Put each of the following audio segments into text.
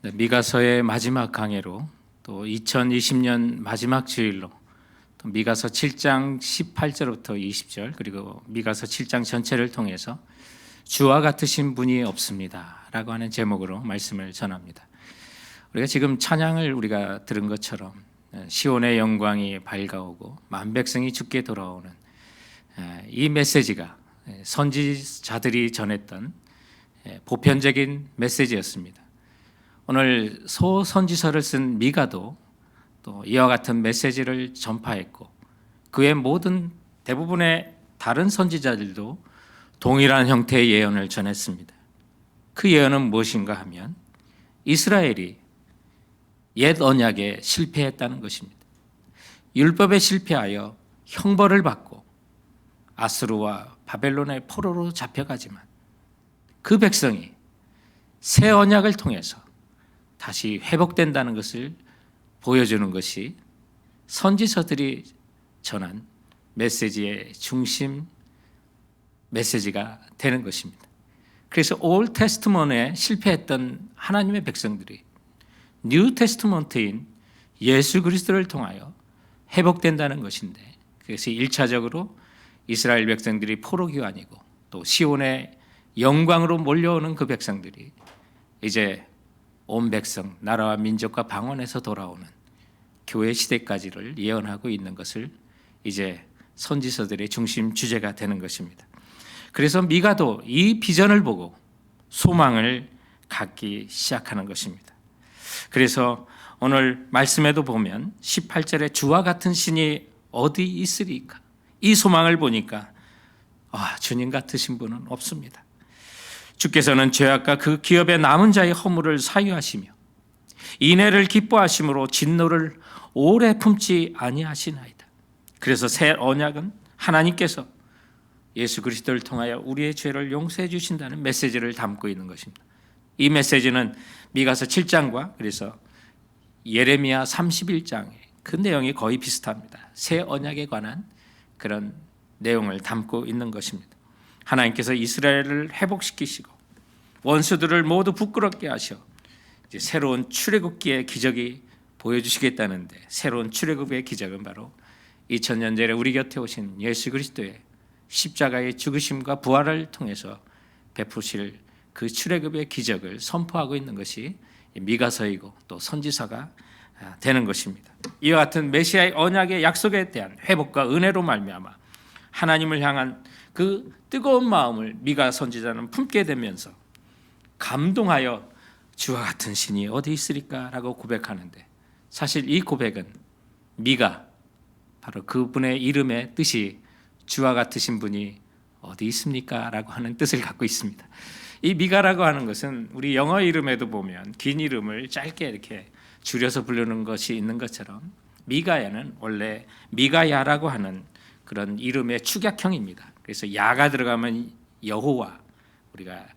네, 미가서의 마지막 강해로 또 2020년 마지막 주일로 또 미가서 7장 18절부터 20절 그리고 미가서 7장 전체를 통해서 주와 같으신 분이 없습니다 라고 하는 제목으로 말씀을 전합니다. 우리가 지금 찬양을 우리가 들은 것처럼 시온의 영광이 밝아오고 만백성이 주께 돌아오는 이 메시지가 선지자들이 전했던 보편적인 메시지였습니다. 오늘 소선지서를 쓴 미가도 또 이와 같은 메시지를 전파했고 그의 모든 대부분의 다른 선지자들도 동일한 형태의 예언을 전했습니다. 그 예언은 무엇인가 하면 이스라엘이 옛 언약에 실패했다는 것입니다. 율법에 실패하여 형벌을 받고 아수르와 바벨론의 포로로 잡혀가지만 그 백성이 새 언약을 통해서 다시 회복된다는 것을 보여주는 것이 선지서들이 전한 메시지의 중심 메시지가 되는 것입니다. 그래서 올 테스트먼트에 실패했던 하나님의 백성들이 뉴 테스트먼트인 예수 그리스도를 통하여 회복된다는 것인데, 그래서 1차적으로 이스라엘 백성들이 포로 귀환이고 또 시온의 영광으로 몰려오는 그 백성들이 이제 온 백성, 나라와 민족과 방언에서 돌아오는 교회 시대까지를 예언하고 있는 것을 이제 선지서들의 중심 주제가 되는 것입니다. 그래서 미가도 이 비전을 보고 소망을 갖기 시작하는 것입니다. 그래서 오늘 말씀에도 보면 18절에 주와 같은 신이 어디 있으리까? 이 소망을 보니까 주님 같으신 분은 없습니다. 주께서는 죄악과 그 기업의 남은 자의 허물을 사유하시며 인애를 기뻐하심으로 진노를 오래 품지 아니하시나이다. 그래서 새 언약은 하나님께서 예수 그리스도를 통하여 우리의 죄를 용서해 주신다는 메시지를 담고 있는 것입니다. 이 메시지는 미가서 7장과 그래서 예레미야 31장의 그 내용이 거의 비슷합니다. 새 언약에 관한 그런 내용을 담고 있는 것입니다. 하나님께서 이스라엘을 회복시키시고 원수들을 모두 부끄럽게 하셔 이제 새로운 출애굽기의 기적이 보여주시겠다는데, 새로운 출애굽의 기적은 바로 2000년 전에 우리 곁에 오신 예수 그리스도의 십자가의 죽으심과 부활을 통해서 베푸실 그 출애굽의 기적을 선포하고 있는 것이 미가서이고 또 선지서가 되는 것입니다. 이와 같은 메시아의 언약의 약속에 대한 회복과 은혜로 말미암아 하나님을 향한 그 뜨거운 마음을 미가 선지자는 품게 되면서 감동하여 주와 같은 신이 어디 있으리까라고 고백하는데, 사실 이 고백은 미가 바로 그분의 이름의 뜻이 주와 같으신 분이 어디 있습니까? 라고 하는 뜻을 갖고 있습니다. 이 미가라고 하는 것은 우리 영어 이름에도 보면 긴 이름을 짧게 이렇게 줄여서 부르는 것이 있는 것처럼 미가야는 원래 미가야라고 하는 그런 이름의 축약형입니다. 그래서 야가 들어가면 여호와, 우리가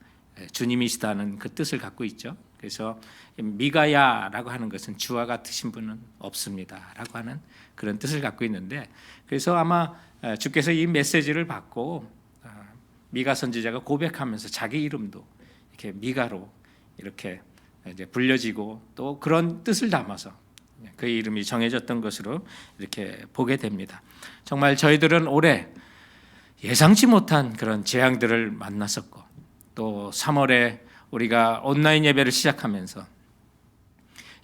주님이시다는 그 뜻을 갖고 있죠. 그래서 미가야라고 하는 것은 주와 같으신 분은 없습니다라고 하는 그런 뜻을 갖고 있는데, 그래서 아마 주께서 이 메시지를 받고 미가 선지자가 고백하면서 자기 이름도 이렇게 미가로 이렇게 이제 불려지고 또 그런 뜻을 담아서 그 이름이 정해졌던 것으로 이렇게 보게 됩니다. 정말 저희들은 올해 예상치 못한 그런 재앙들을 만났었고 또 3월에 우리가 온라인 예배를 시작하면서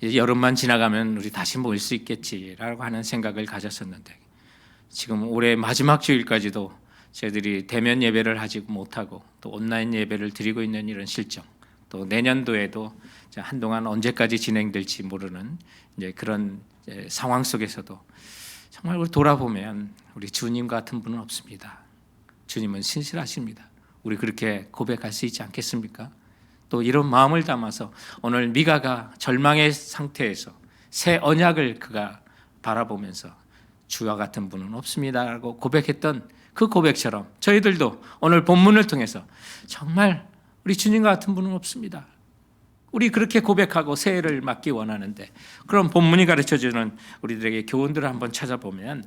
이제 여름만 지나가면 우리 다시 모일 수 있겠지라고 하는 생각을 가졌었는데, 지금 올해 마지막 주일까지도 저희들이 대면 예배를 하지 못하고 또 온라인 예배를 드리고 있는 이런 실정, 또 내년도에도 한동안 언제까지 진행될지 모르는 이제 그런 상황 속에서도 정말 우리 돌아보면 우리 주님 같은 분은 없습니다. 주님은 신실하십니다. 우리 그렇게 고백할 수 있지 않겠습니까? 또 이런 마음을 담아서 오늘 미가가 절망의 상태에서 새 언약을 그가 바라보면서 주와 같은 분은 없습니다라고 고백했던 그 고백처럼 저희들도 오늘 본문을 통해서 정말 우리 주님과 같은 분은 없습니다. 우리 그렇게 고백하고 새해를 맞기 원하는데, 그럼 본문이 가르쳐주는 우리들에게 교훈들을 한번 찾아보면,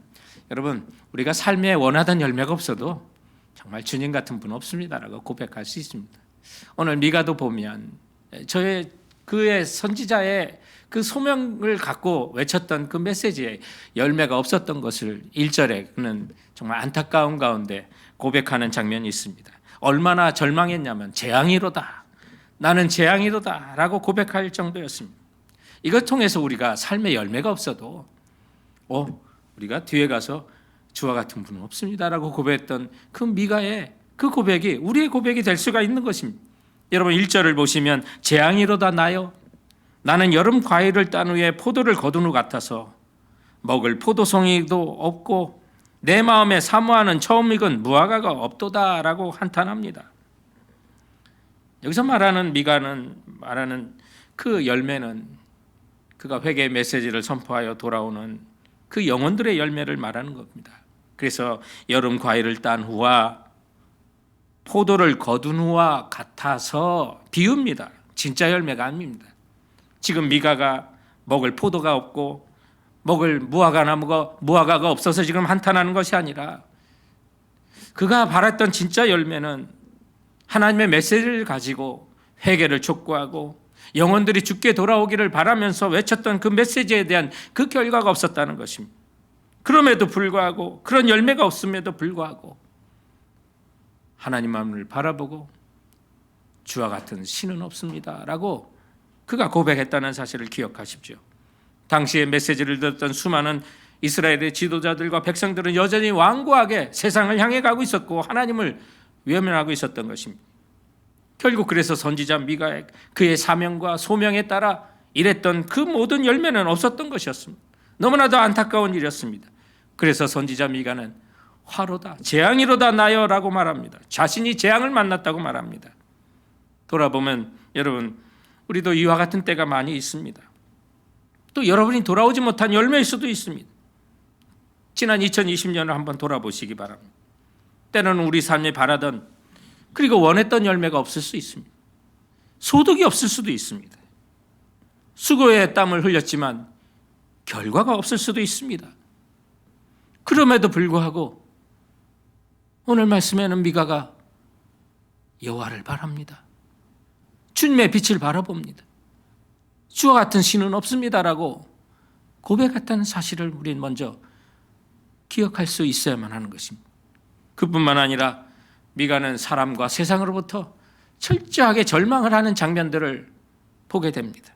여러분 우리가 삶에 원하던 열매가 없어도 정말 주님 같은 분 없습니다라고 고백할 수 있습니다. 오늘 미가도 보면 저의 그의 선지자의 그 소명을 갖고 외쳤던 그 메시지에 열매가 없었던 것을 1절에 그는 정말 안타까운 가운데 고백하는 장면이 있습니다. 얼마나 절망했냐면 재앙이로다. 나는 재앙이로다 라고 고백할 정도였습니다. 이것 통해서 우리가 삶의 열매가 없어도 우리가 뒤에 가서 주와 같은 분은 없습니다 라고 고백했던 그 미가의 그 고백이 우리의 고백이 될 수가 있는 것입니다. 여러분 1절을 보시면 재앙이로다 나여 나는 여름 과일을 딴 후에 포도를 거둔 후 같아서 먹을 포도송이도 없고 내 마음에 사모하는 처음 익은 무화과가 없도다 라고 한탄합니다. 여기서 말하는 미가는 말하는 그 열매는 그가 회개의 메시지를 선포하여 돌아오는 그 영혼들의 열매를 말하는 겁니다. 그래서 여름 과일을 딴 후와 포도를 거둔 후와 같아서 비웁니다. 진짜 열매가 아닙니다. 지금 미가가 먹을 포도가 없고 먹을 무화과가 없어서 지금 한탄하는 것이 아니라 그가 바랐던 진짜 열매는 하나님의 메시지를 가지고 회개를 촉구하고 영혼들이 주께 돌아오기를 바라면서 외쳤던 그 메시지에 대한 그 결과가 없었다는 것입니다. 그럼에도 불구하고 그런 열매가 없음에도 불구하고 하나님만을 바라보고 주와 같은 신은 없습니다 라고 그가 고백했다는 사실을 기억하십시오. 당시에 메시지를 듣던 수많은 이스라엘의 지도자들과 백성들은 여전히 완고하게 세상을 향해 가고 있었고 하나님을 외면하고 있었던 것입니다. 결국 그래서 선지자 미가의 그의 사명과 소명에 따라 일했던 그 모든 열매는 없었던 것이었습니다. 너무나도 안타까운 일이었습니다. 그래서 선지자 미가는 화로다 재앙이로다 나여 라고 말합니다. 자신이 재앙을 만났다고 말합니다. 돌아보면 여러분 우리도 이와 같은 때가 많이 있습니다. 또 여러분이 돌아오지 못한 열매일 수도 있습니다. 지난 2020년을 한번 돌아보시기 바랍니다. 때로는 우리 삶에 바라던 그리고 원했던 열매가 없을 수 있습니다. 소득이 없을 수도 있습니다. 수고의 땀을 흘렸지만 결과가 없을 수도 있습니다. 그럼에도 불구하고 오늘 말씀에는 미가가 여호와를 바랍니다. 주님의 빛을 바라봅니다. 주와 같은 신은 없습니다라고 고백했다는 사실을 우리는 먼저 기억할 수 있어야만 하는 것입니다. 그뿐만 아니라 미가는 사람과 세상으로부터 철저하게 절망을 하는 장면들을 보게 됩니다.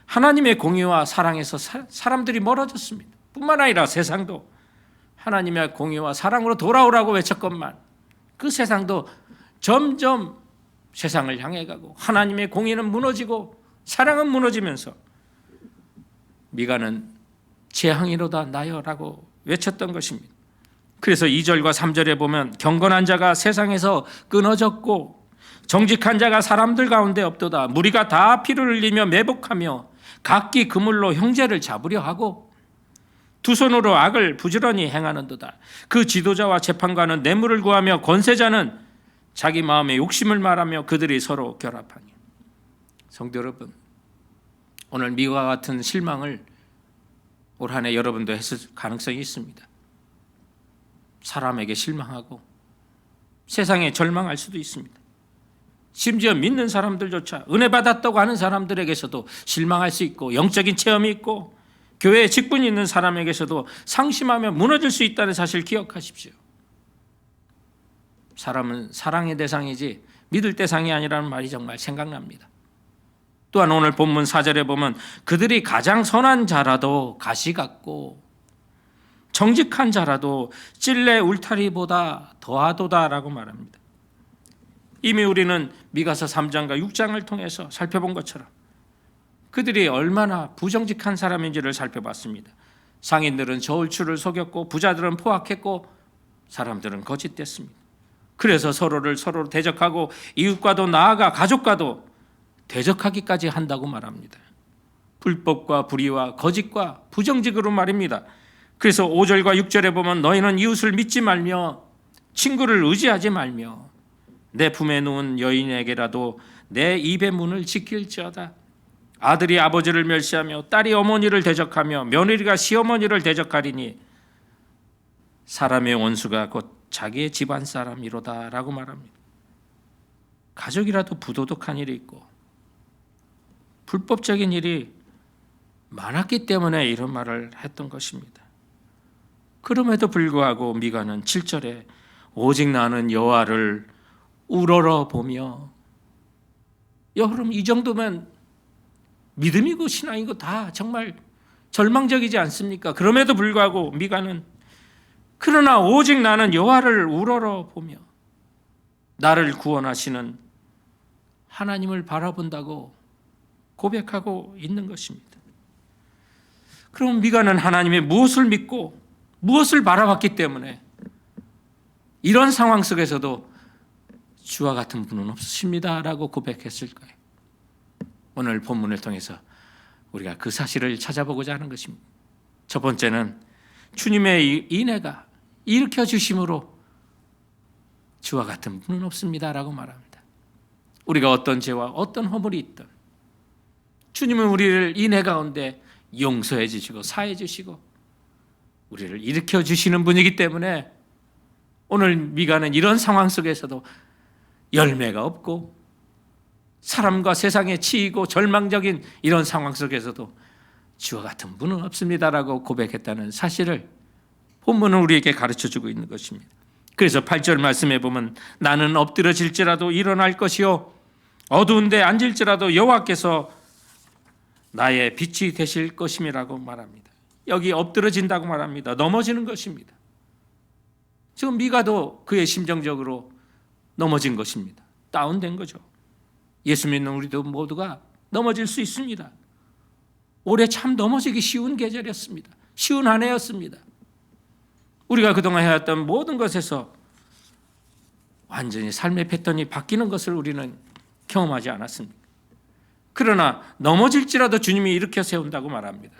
하나님의 공의와 사랑에서 사람들이 멀어졌습니다. 뿐만 아니라 세상도 하나님의 공의와 사랑으로 돌아오라고 외쳤건만 그 세상도 점점 세상을 향해 가고 하나님의 공의는 무너지고 사랑은 무너지면서 미가는 재앙이로다 나여라고 외쳤던 것입니다. 그래서 2절과 3절에 보면 경건한 자가 세상에서 끊어졌고 정직한 자가 사람들 가운데 없도다. 무리가 다 피를 흘리며 매복하며 각기 그물로 형제를 잡으려 하고 두 손으로 악을 부지런히 행하는도다. 그 지도자와 재판관은 뇌물을 구하며 권세자는 자기 마음의 욕심을 말하며 그들이 서로 결합하니. 성도 여러분, 오늘 미가와 같은 실망을 올 한 해 여러분도 했을 가능성이 있습니다. 사람에게 실망하고 세상에 절망할 수도 있습니다. 심지어 믿는 사람들조차 은혜 받았다고 하는 사람들에게서도 실망할 수 있고 영적인 체험이 있고 교회에 직분이 있는 사람에게서도 상심하며 무너질 수 있다는 사실을 기억하십시오. 사람은 사랑의 대상이지 믿을 대상이 아니라는 말이 정말 생각납니다. 또한 오늘 본문 4절에 보면 그들이 가장 선한 자라도 가시 같고 정직한 자라도 찔레 울타리보다 더하도다라고 말합니다. 이미 우리는 미가서 3장과 6장을 통해서 살펴본 것처럼 그들이 얼마나 부정직한 사람인지를 살펴봤습니다. 상인들은 저울추를 속였고 부자들은 포악했고 사람들은 거짓됐습니다. 그래서 서로 대적하고 이웃과도 나아가 가족과도 대적하기까지 한다고 말합니다. 불법과 불의와 거짓과 부정직으로 말입니다. 그래서 5절과 6절에 보면 너희는 이웃을 믿지 말며 친구를 의지하지 말며 내 품에 누운 여인에게라도 내 입의 문을 지킬지어다. 아들이 아버지를 멸시하며 딸이 어머니를 대적하며 며느리가 시어머니를 대적하리니 사람의 원수가 곧 자기의 집안 사람이로다 라고 말합니다. 가족이라도 부도덕한 일이 있고 불법적인 일이 많았기 때문에 이런 말을 했던 것입니다. 그럼에도 불구하고 미가는 7절에 오직 나는 여호와를 우러러 보며, 여러분 이 정도면 믿음이고 신앙이고 다 정말 절망적이지 않습니까? 그럼에도 불구하고 미가는 그러나 오직 나는 여호와를 우러러 보며 나를 구원하시는 하나님을 바라본다고 고백하고 있는 것입니다. 그럼 미가는 하나님의 무엇을 믿고 무엇을 바라봤기 때문에 이런 상황 속에서도 주와 같은 분은 없으십니다라고 고백했을까요? 오늘 본문을 통해서 우리가 그 사실을 찾아보고자 하는 것입니다. 첫 번째는 주님의 인애가 일으켜 주심으로 주와 같은 분은 없습니다라고 말합니다. 우리가 어떤 죄와 어떤 허물이 있든 주님은 우리를 인애 가운데 용서해 주시고 사해 주시고 우리를 일으켜 주시는 분이기 때문에 오늘 미가는 이런 상황 속에서도 열매가 없고 사람과 세상에 치이고 절망적인 이런 상황 속에서도 주와 같은 분은 없습니다라고 고백했다는 사실을 본문은 우리에게 가르쳐주고 있는 것입니다. 그래서 8절 말씀에 보면 나는 엎드러질지라도 일어날 것이요 어두운 데 앉을지라도 여호와께서 나의 빛이 되실 것임이라고 말합니다. 여기 엎드러진다고 말합니다. 넘어지는 것입니다. 지금 미가도 그의 심정적으로 넘어진 것입니다. 다운된 거죠. 예수 믿는 우리도 모두가 넘어질 수 있습니다. 올해 참 넘어지기 쉬운 계절이었습니다. 쉬운 한 해였습니다. 우리가 그동안 해왔던 모든 것에서 완전히 삶의 패턴이 바뀌는 것을 우리는 경험하지 않았습니다. 그러나 넘어질지라도 주님이 일으켜 세운다고 말합니다.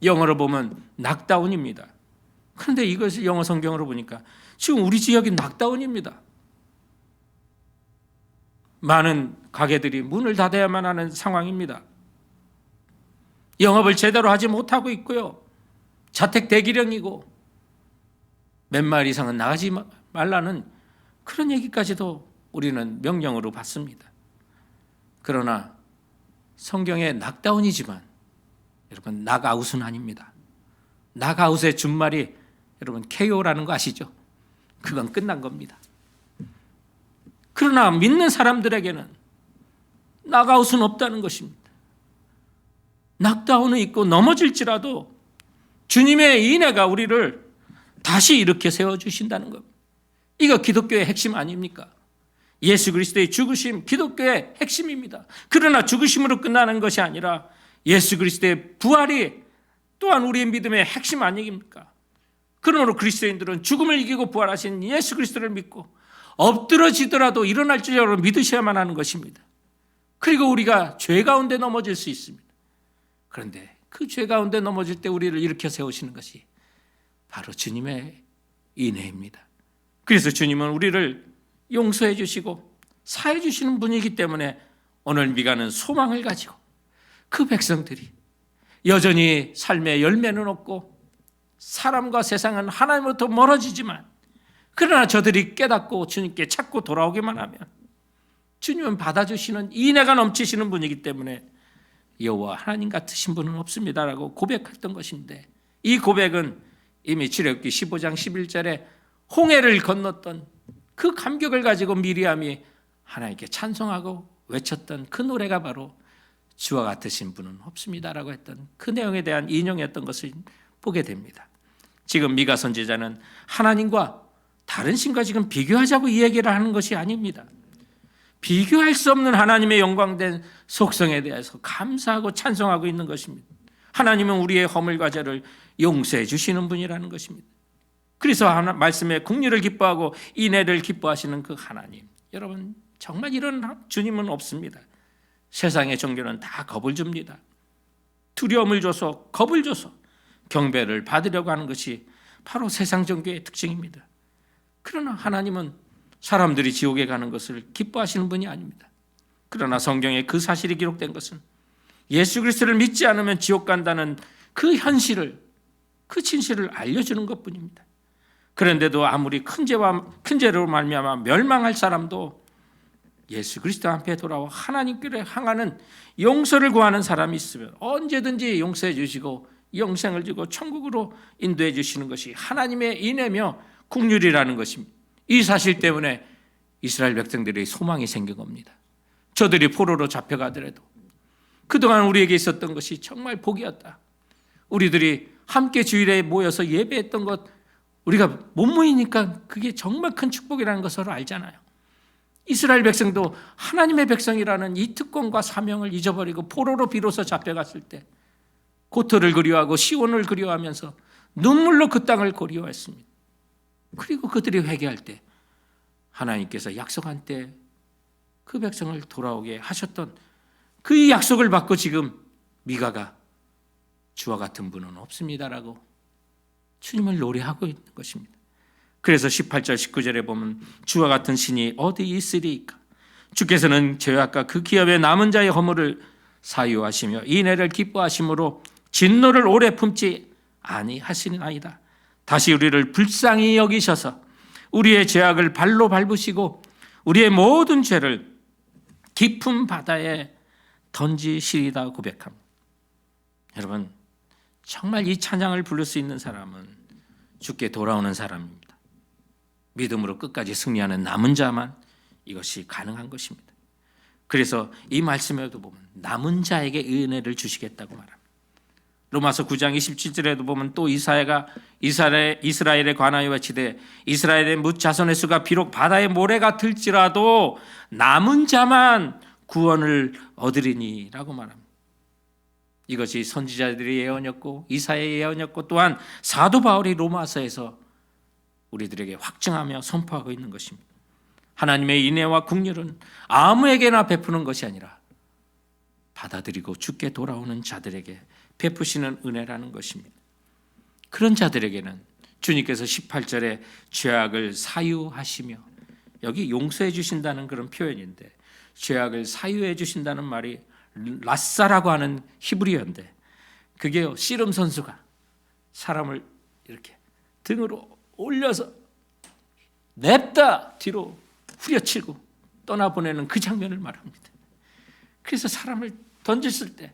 영어로 보면 낙다운입니다. 그런데 이것을 영어 성경으로 보니까 지금 우리 지역이 낙다운입니다. 많은 가게들이 문을 닫아야만 하는 상황입니다. 영업을 제대로 하지 못하고 있고요. 자택 대기령이고 몇 마일 이상은 나가지 말라는 그런 얘기까지도 우리는 명령으로 받습니다. 그러나 성경에 낙다운이지만 여러분 낙아웃은 아닙니다. 낙아웃의 준말이 여러분 KO라는 거 아시죠? 그건 끝난 겁니다. 그러나 믿는 사람들에게는 낙아웃은 없다는 것입니다. 낙다운은 있고 넘어질지라도 주님의 인애가 우리를 다시 이렇게 세워주신다는 겁니다. 이거 기독교의 핵심 아닙니까? 예수 그리스도의 죽으심, 기독교의 핵심입니다. 그러나 죽으심으로 끝나는 것이 아니라 예수 그리스도의 부활이 또한 우리의 믿음의 핵심 아닙니까? 그러므로 그리스도인들은 죽음을 이기고 부활하신 예수 그리스도를 믿고 엎드러지더라도 일어날 줄 믿으셔야만 하는 것입니다. 그리고 우리가 죄 가운데 넘어질 수 있습니다. 그런데 그 죄 가운데 넘어질 때 우리를 일으켜 세우시는 것이 바로 주님의 인애입니다. 그래서 주님은 우리를 용서해 주시고 사해 주시는 분이기 때문에 오늘 미가는 소망을 가지고 그 백성들이 여전히 삶의 열매는 없고 사람과 세상은 하나님으로부터 멀어지지만 그러나 저들이 깨닫고 주님께 찾고 돌아오기만 하면 주님은 받아주시는 인애가 넘치시는 분이기 때문에 여호와 하나님 같으신 분은 없습니다라고 고백했던 것인데 이 고백은 이미 출애굽기 15장 11절에 홍해를 건넜던 그 감격을 가지고 미리암이 하나님께 찬송하고 외쳤던 그 노래가 바로 주와 같으신 분은 없습니다라고 했던 그 내용에 대한 인용이었던 것을 보게 됩니다. 지금 미가 선지자는 하나님과 다른 신과 지금 비교하자고 이 얘기를 하는 것이 아닙니다. 비교할 수 없는 하나님의 영광된 속성에 대해서 감사하고 찬송하고 있는 것입니다. 하나님은 우리의 허물과 죄를 용서해 주시는 분이라는 것입니다. 그래서 말씀에 긍휼을 기뻐하고 인애를 기뻐하시는 그 하나님, 여러분 정말 이런 주님은 없습니다. 세상의 종교는 다 겁을 줍니다. 두려움을 줘서 겁을 줘서 경배를 받으려고 하는 것이 바로 세상 종교의 특징입니다. 그러나 하나님은 사람들이 지옥에 가는 것을 기뻐하시는 분이 아닙니다. 그러나 성경에 그 사실이 기록된 것은 예수 그리스도를 믿지 않으면 지옥 간다는 그 현실을, 그 진실을 알려주는 것뿐입니다. 그런데도 아무리 큰 죄로 말미암아 멸망할 사람도 예수 그리스도 앞에 돌아와 하나님께로 향하는 용서를 구하는 사람이 있으면 언제든지 용서해 주시고 영생을 주고 천국으로 인도해 주시는 것이 하나님의 인애며 국률이라는 것입니다. 이 사실 때문에 이스라엘 백성들의 소망이 생긴 겁니다. 저들이 포로로 잡혀가더라도 그동안 우리에게 있었던 것이 정말 복이었다. 우리들이 함께 주일에 모여서 예배했던 것 우리가 못 모이니까 그게 정말 큰 축복이라는 것을 알잖아요. 이스라엘 백성도 하나님의 백성이라는 이 특권과 사명을 잊어버리고 포로로 비로소 잡혀갔을 때 고토를 그리워하고 시온을 그리워하면서 눈물로 그 땅을 그리워했습니다. 그리고 그들이 회개할 때 하나님께서 약속한 때 그 백성을 돌아오게 하셨던 그 약속을 받고 지금 미가가 주와 같은 분은 없습니다라고 주님을 노래하고 있는 것입니다. 그래서 18절 19절에 보면 주와 같은 신이 어디 있으리이까. 주께서는 죄악과 그 기업의 남은 자의 허물을 사유하시며 인애를 기뻐하심으로 진노를 오래 품지 아니하시나이다. 다시 우리를 불쌍히 여기셔서 우리의 죄악을 발로 밟으시고 우리의 모든 죄를 깊은 바다에 던지시리다 고백합니다. 여러분, 정말 이 찬양을 부를 수 있는 사람은 주께 돌아오는 사람입니다. 믿음으로 끝까지 승리하는 남은 자만 이것이 가능한 것입니다. 그래서 이 말씀에도 보면 남은 자에게 은혜를 주시겠다고 말합니다. 로마서 9장 27절에도 보면 또 이스라엘에 관하여 외치되 이스라엘의 뭇 자손의 수가 비록 바다의 모래가 들지라도 남은 자만 구원을 얻으리니라고 말합니다. 이것이 선지자들의 예언이었고 이사야의 예언이었고 또한 사도 바울이 로마서에서 우리들에게 확증하며 선포하고 있는 것입니다. 하나님의 인애와 긍휼은 아무에게나 베푸는 것이 아니라 받아들이고 주께 돌아오는 자들에게 베푸시는 은혜라는 것입니다. 그런 자들에게는 주님께서 18절에 죄악을 사유하시며, 여기 용서해 주신다는 그런 표현인데 죄악을 사유해 주신다는 말이 라사라고 하는 히브리어인데 그게요, 씨름 선수가 사람을 이렇게 등으로 올려서 냅다 뒤로 후려치고 떠나보내는 그 장면을 말합니다. 그래서 사람을 던졌을 때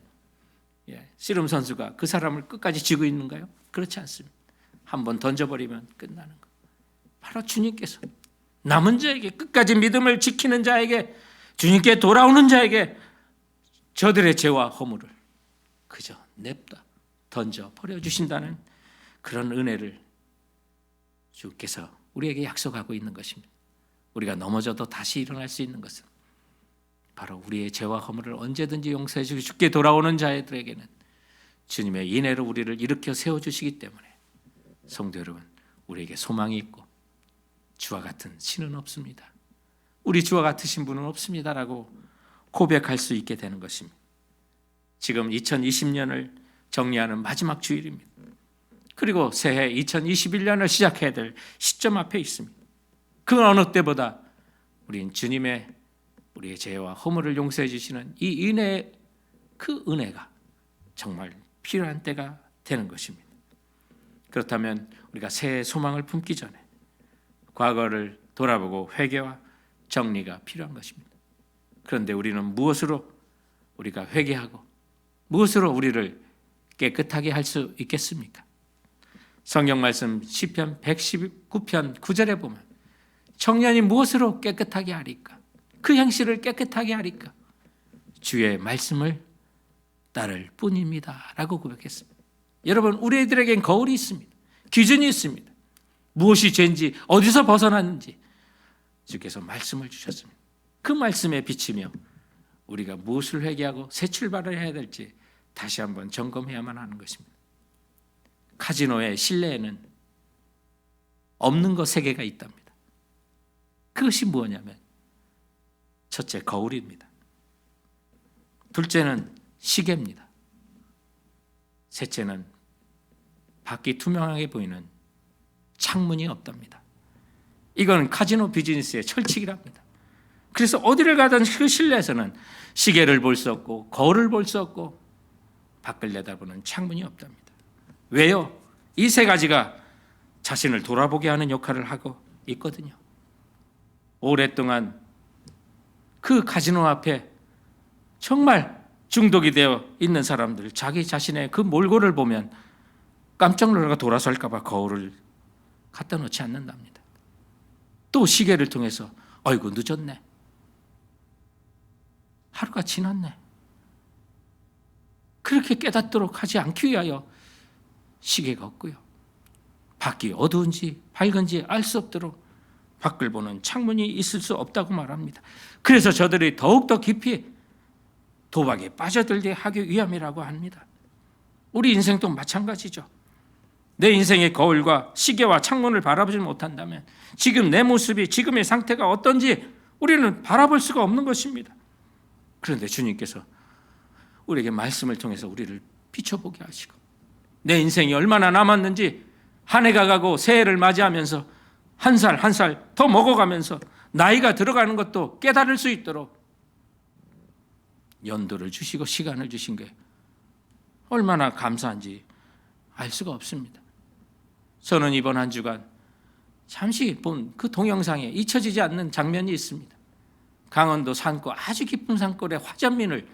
씨름 선수가 그 사람을 끝까지 쥐고 있는가요? 그렇지 않습니다. 한번 던져버리면 끝나는 것. 바로 주님께서 남은 자에게, 끝까지 믿음을 지키는 자에게, 주님께 돌아오는 자에게 저들의 죄와 허물을 그저 냅다 던져 버려주신다는 그런 은혜를 주께서 우리에게 약속하고 있는 것입니다. 우리가 넘어져도 다시 일어날 수 있는 것은 바로 우리의 죄와 허물을 언제든지 용서해 주시고 주께 돌아오는 자들에게는 주님의 인애로 우리를 일으켜 세워주시기 때문에 성도 여러분, 우리에게 소망이 있고 주와 같은 신은 없습니다. 우리 주와 같으신 분은 없습니다라고 고백할 수 있게 되는 것입니다. 지금 2020년을 정리하는 마지막 주일입니다. 그리고 새해 2021년을 시작해야 될 시점 앞에 있습니다. 그 어느 때보다 우린 우리의 죄와 허물을 용서해 주시는 이 은혜, 그 은혜가 정말 필요한 때가 되는 것입니다. 그렇다면 우리가 새해 소망을 품기 전에 과거를 돌아보고 회개와 정리가 필요한 것입니다. 그런데 우리는 무엇으로 우리가 회개하고 무엇으로 우리를 깨끗하게 할 수 있겠습니까? 성경 말씀 시편 119편 9절에 보면 청년이 무엇으로 깨끗하게 하리까? 그 행실을 깨끗하게 하리까? 주의 말씀을 따를 뿐입니다 라고 고백했습니다. 여러분, 우리들에겐 거울이 있습니다. 기준이 있습니다. 무엇이 죄인지, 어디서 벗어났는지 주께서 말씀을 주셨습니다. 그 말씀에 비치며 우리가 무엇을 회개하고 새 출발을 해야 될지 다시 한번 점검해야만 하는 것입니다. 카지노의 실내에는 없는 것 3개가 있답니다. 그것이 뭐냐면 첫째, 거울입니다. 둘째는 시계입니다. 셋째는 밖이 투명하게 보이는 창문이 없답니다. 이건 카지노 비즈니스의 철칙이랍니다. 그래서 어디를 가든 그 실내에서는 시계를 볼 수 없고 거울을 볼 수 없고 밖을 내다보는 창문이 없답니다. 왜요? 이 3가지가 자신을 돌아보게 하는 역할을 하고 있거든요. 오랫동안 그 카지노 앞에 정말 중독이 되어 있는 사람들, 자기 자신의 그 몰골을 보면 깜짝 놀라가 돌아설까 봐 거울을 갖다 놓지 않는답니다. 또 시계를 통해서 아이고 늦었네, 하루가 지났네, 그렇게 깨닫도록 하지 않기 위하여 시계가 없고요, 밖이 어두운지 밝은지 알 수 없도록 밖을 보는 창문이 있을 수 없다고 말합니다. 그래서 저들이 더욱더 깊이 도박에 빠져들게 하기 위함이라고 합니다. 우리 인생도 마찬가지죠. 내 인생의 거울과 시계와 창문을 바라보지 못한다면 지금 내 모습이, 지금의 상태가 어떤지 우리는 바라볼 수가 없는 것입니다. 그런데 주님께서 우리에게 말씀을 통해서 우리를 비춰보게 하시고 내 인생이 얼마나 남았는지 한 해가 가고 새해를 맞이하면서 한 살 한 살 더 먹어가면서 나이가 들어가는 것도 깨달을 수 있도록 연도를 주시고 시간을 주신 게 얼마나 감사한지 알 수가 없습니다. 저는 이번 한 주간 잠시 본 그 동영상에 잊혀지지 않는 장면이 있습니다. 강원도 산골, 아주 깊은 산골에 화전민을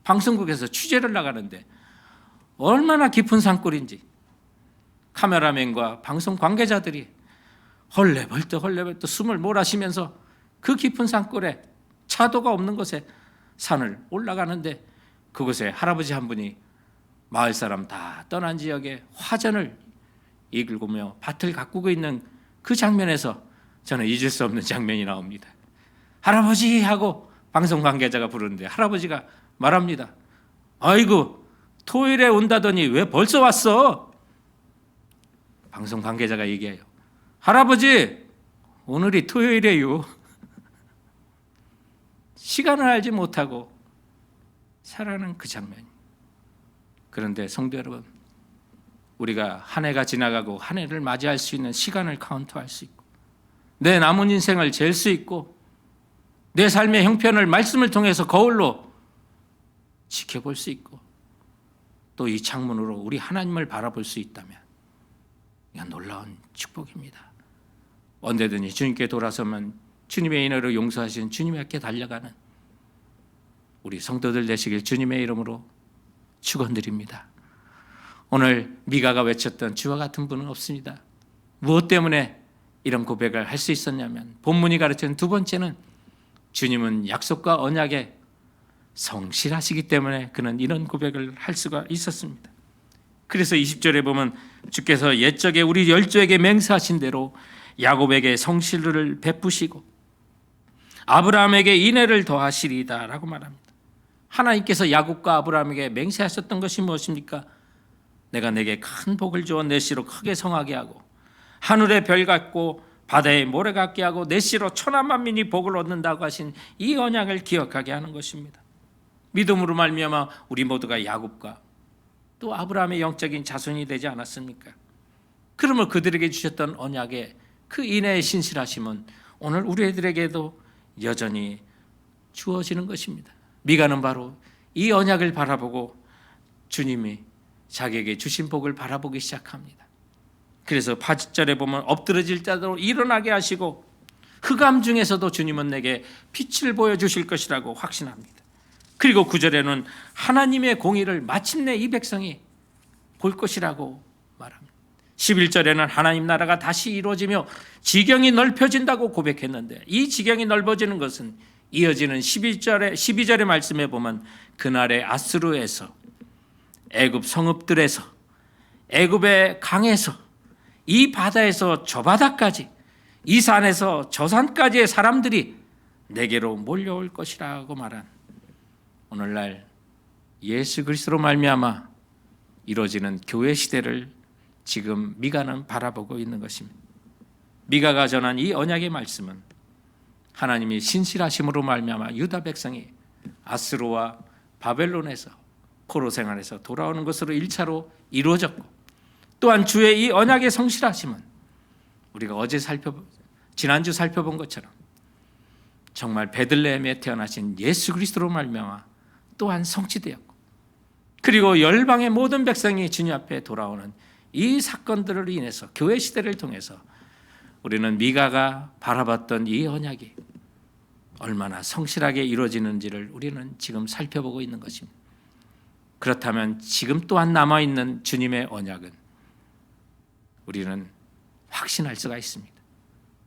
방송국에서 취재를 나가는데 얼마나 깊은 산골인지 카메라맨과 방송 관계자들이 헐레벌떡 숨을 몰아쉬면서 그 깊은 산골에 차도가 없는 곳에 산을 올라가는데 그곳에 할아버지 한 분이 마을 사람 다 떠난 지역에 화전을 이끌고며 밭을 가꾸고 있는 그 장면에서 저는 잊을 수 없는 장면이 나옵니다. 할아버지 하고 방송 관계자가 부르는데 할아버지가 말합니다. 아이고 토요일에 온다더니 왜 벌써 왔어? 방송 관계자가 얘기해요. 할아버지 오늘이 토요일이에요. 시간을 알지 못하고 살아가는 그 장면. 그런데 성도 여러분, 우리가 한 해가 지나가고 한 해를 맞이할 수 있는 시간을 카운트할 수 있고 내 남은 인생을 잴 수 있고 내 삶의 형편을 말씀을 통해서 거울로 지켜볼 수 있고 또 이 창문으로 우리 하나님을 바라볼 수 있다면 이건 놀라운 축복입니다. 언제든지 주님께 돌아서면 주님의 인하로 용서하신 주님께 달려가는 우리 성도들 되시길 주님의 이름으로 축원드립니다. 오늘 미가가 외쳤던 주와 같은 분은 없습니다. 무엇 때문에 이런 고백을 할 수 있었냐면 본문이 가르치는 두 번째는 주님은 약속과 언약에 성실하시기 때문에 그는 이런 고백을 할 수가 있었습니다. 그래서 20절에 보면 주께서 옛적에 우리 열조에게 맹세하신 대로 야곱에게 성실을 베푸시고 아브라함에게 인애를 더하시리이다 라고 말합니다. 하나님께서 야곱과 아브라함에게 맹세하셨던 것이 무엇입니까? 내가 내게 큰 복을 주어 내 씨로 크게 성하게 하고 하늘의 별 같고 바다의 모래 같게 하고 내 씨로 천하 만민이 복을 얻는다고 하신 이 언약을 기억하게 하는 것입니다. 믿음으로 말미암아 우리 모두가 야곱과 또 아브라함의 영적인 자손이 되지 않았습니까? 그러면 그들에게 주셨던 언약의 그 인애의 신실하심은 오늘 우리들에게도 여전히 주어지는 것입니다. 미가는 바로 이 언약을 바라보고 주님이 자기에게 주신 복을 바라보기 시작합니다. 그래서 8절에 보면 엎드러질 자도 일어나게 하시고 흑암 중에서도 주님은 내게 빛을 보여주실 것이라고 확신합니다. 그리고 9절에는 하나님의 공의를 마침내 이 백성이 볼 것이라고 말합니다. 11절에는 하나님 나라가 다시 이루어지며 지경이 넓혀진다고 고백했는데 이 지경이 넓어지는 것은 이어지는 12절의 말씀에 보면 그날의 아수르에서 애굽 성읍들에서 애굽의 강에서 이 바다에서 저 바다까지 이 산에서 저 산까지의 사람들이 내게로 몰려올 것이라고 말한 오늘날 예수 그리스도로 말미암아 이루어지는 교회 시대를 지금 미가는 바라보고 있는 것입니다. 미가가 전한 이 언약의 말씀은 하나님이 신실하심으로 말미암아 유다 백성이 아스로와 바벨론에서 포로 생활에서 돌아오는 것으로 1차로 이루어졌고 또한 주의 이 언약의 성실하심은 우리가 지난주 살펴본 것처럼 정말 베들레헴에 태어나신 예수 그리스도로 말미암아 또한 성취되었고 그리고 열방의 모든 백성이 주님 앞에 돌아오는 이 사건들을 인해서 교회 시대를 통해서 우리는 미가가 바라봤던 이 언약이 얼마나 성실하게 이루어지는지를 우리는 지금 살펴보고 있는 것입니다. 그렇다면 지금 또한 남아있는 주님의 언약은 우리는 확신할 수가 있습니다.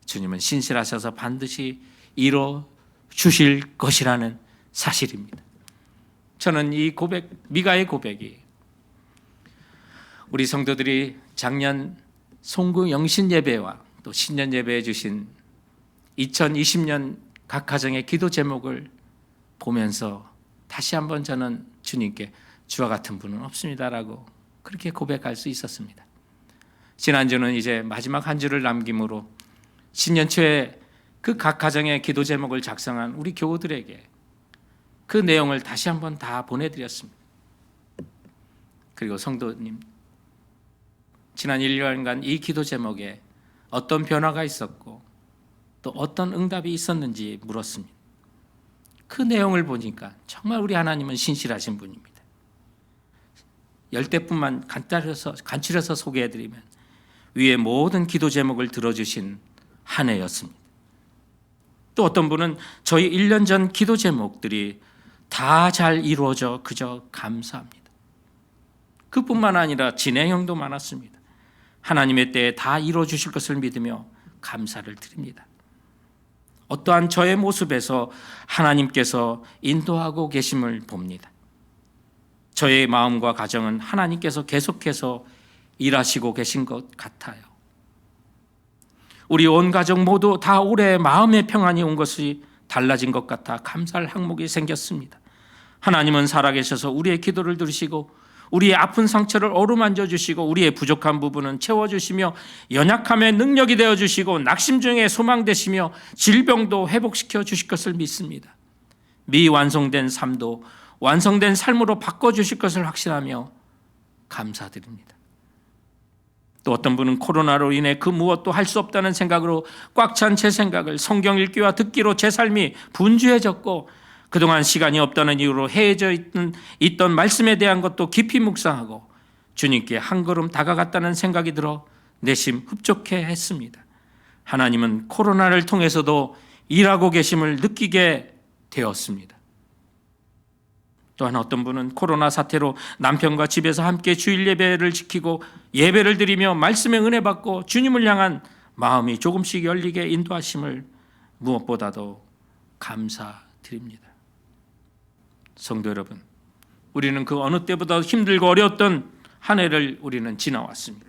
주님은 신실하셔서 반드시 이루어 주실 것이라는 사실입니다. 저는 이 고백, 미가의 고백이 우리 성도들이 작년 송구 영신 예배와 또 신년 예배에 주신 2020년 각 가정의 기도 제목을 보면서 다시 한번 저는 주님께 주와 같은 분은 없습니다라고 그렇게 고백할 수 있었습니다. 지난주는 이제 마지막 한 주를 남김으로 신년 초에 그 각 가정의 기도 제목을 작성한 우리 교우들에게 그 내용을 다시 한번 다 보내드렸습니다. 그리고 성도님, 지난 1년간 이 기도 제목에 어떤 변화가 있었고 또 어떤 응답이 있었는지 물었습니다. 그 내용을 보니까 정말 우리 하나님은 신실하신 분입니다. 10대뿐만 간추려서 소개해드리면 위의 모든 기도 제목을 들어주신 한 해였습니다. 또 어떤 분은 저희 1년 전 기도 제목들이 다 잘 이루어져 그저 감사합니다. 그뿐만 아니라 진행형도 많았습니다. 하나님의 때에 다 이루어 주실 것을 믿으며 감사를 드립니다. 어떠한 저의 모습에서 하나님께서 인도하고 계심을 봅니다. 저의 마음과 가정은 하나님께서 계속해서 일하시고 계신 것 같아요. 우리 온 가족 모두 다 올해 마음의 평안이 온 것이 달라진 것 같아 감사할 항목이 생겼습니다. 하나님은 살아계셔서 우리의 기도를 들으시고 우리의 아픈 상처를 어루만져 주시고 우리의 부족한 부분은 채워주시며 연약함의 능력이 되어주시고 낙심 중에 소망되시며 질병도 회복시켜 주실 것을 믿습니다. 미완성된 삶도 완성된 삶으로 바꿔주실 것을 확신하며 감사드립니다. 또 어떤 분은 코로나로 인해 그 무엇도 할 수 없다는 생각으로 꽉 찬 제 생각을 성경 읽기와 듣기로 제 삶이 분주해졌고 그동안 시간이 없다는 이유로 해져 있던 말씀에 대한 것도 깊이 묵상하고 주님께 한 걸음 다가갔다는 생각이 들어 내심 흡족해 했습니다. 하나님은 코로나를 통해서도 일하고 계심을 느끼게 되었습니다. 또한 어떤 분은 코로나 사태로 남편과 집에서 함께 주일 예배를 지키고 예배를 드리며 말씀의 은혜 받고 주님을 향한 마음이 조금씩 열리게 인도하심을 무엇보다도 감사드립니다. 성도 여러분, 우리는 그 어느 때보다 힘들고 어려웠던 한 해를 우리는 지나왔습니다.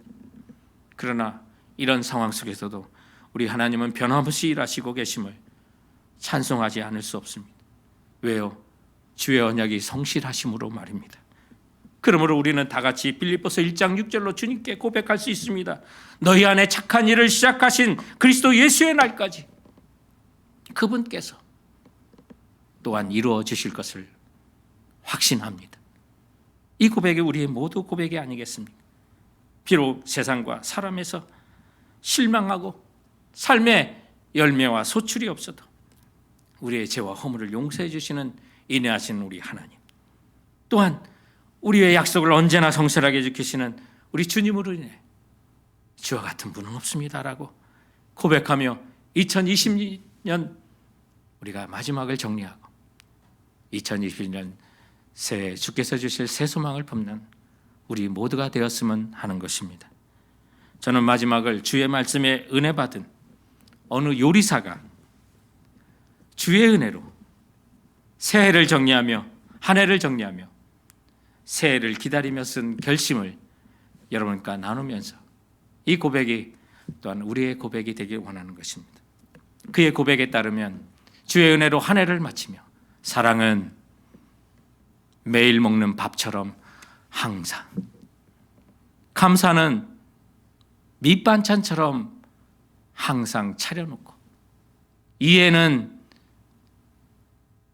그러나 이런 상황 속에서도 우리 하나님은 변함없이 일하시고 계심을 찬송하지 않을 수 없습니다. 왜요? 주의 언약이 성실하심으로 말입니다. 그러므로 우리는 다 같이 빌립보서 1장 6절로 주님께 고백할 수 있습니다. 너희 안에 착한 일을 시작하신 그리스도 예수의 날까지 그분께서 또한 이루어 주실 것을 확신합니다. 이 고백이 우리의 모두 고백이 아니겠습니까? 비록 세상과 사람에서 실망하고 삶의 열매와 소출이 없어도 우리의 죄와 허물을 용서해 주시는 인내하시는 우리 하나님, 또한 우리의 약속을 언제나 성실하게 지키시는 우리 주님으로 인해 주와 같은 분은 없습니다라고 고백하며 2020년 우리가 마지막을 정리하고 2021년 새해 주께서 주실 새 소망을 품는 우리 모두가 되었으면 하는 것입니다. 저는 마지막을 주의 말씀에 은혜 받은 어느 요리사가 주의 은혜로 새해를 정리하며 한 해를 정리하며 새해를 기다리며 쓴 결심을 여러분과 나누면서 이 고백이 또한 우리의 고백이 되길 원하는 것입니다. 그의 고백에 따르면 주의 은혜로 한 해를 마치며 사랑은 매일 먹는 밥처럼 항상, 감사는 밑반찬처럼 항상 차려놓고, 이해는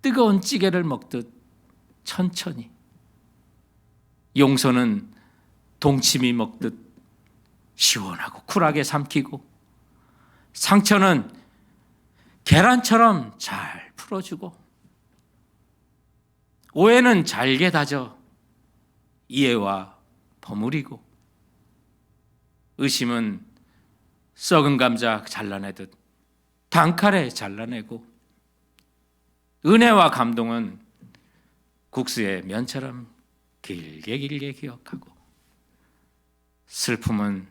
뜨거운 찌개를 먹듯 천천히, 용서는 동치미 먹듯 시원하고 쿨하게 삼키고, 상처는 계란처럼 잘 풀어주고, 오해는 잘게 다져 이해와 버무리고, 의심은 썩은 감자 잘라내듯 단칼에 잘라내고, 은혜와 감동은 국수의 면처럼 길게 길게 기억하고, 슬픔은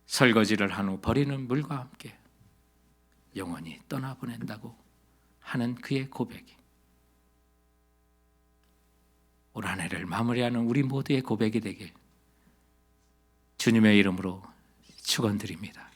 설거지를 한 후 버리는 물과 함께 영원히 떠나보낸다고 하는 그의 고백이 올 한 해를 마무리하는 우리 모두의 고백이 되길 주님의 이름으로 축원드립니다.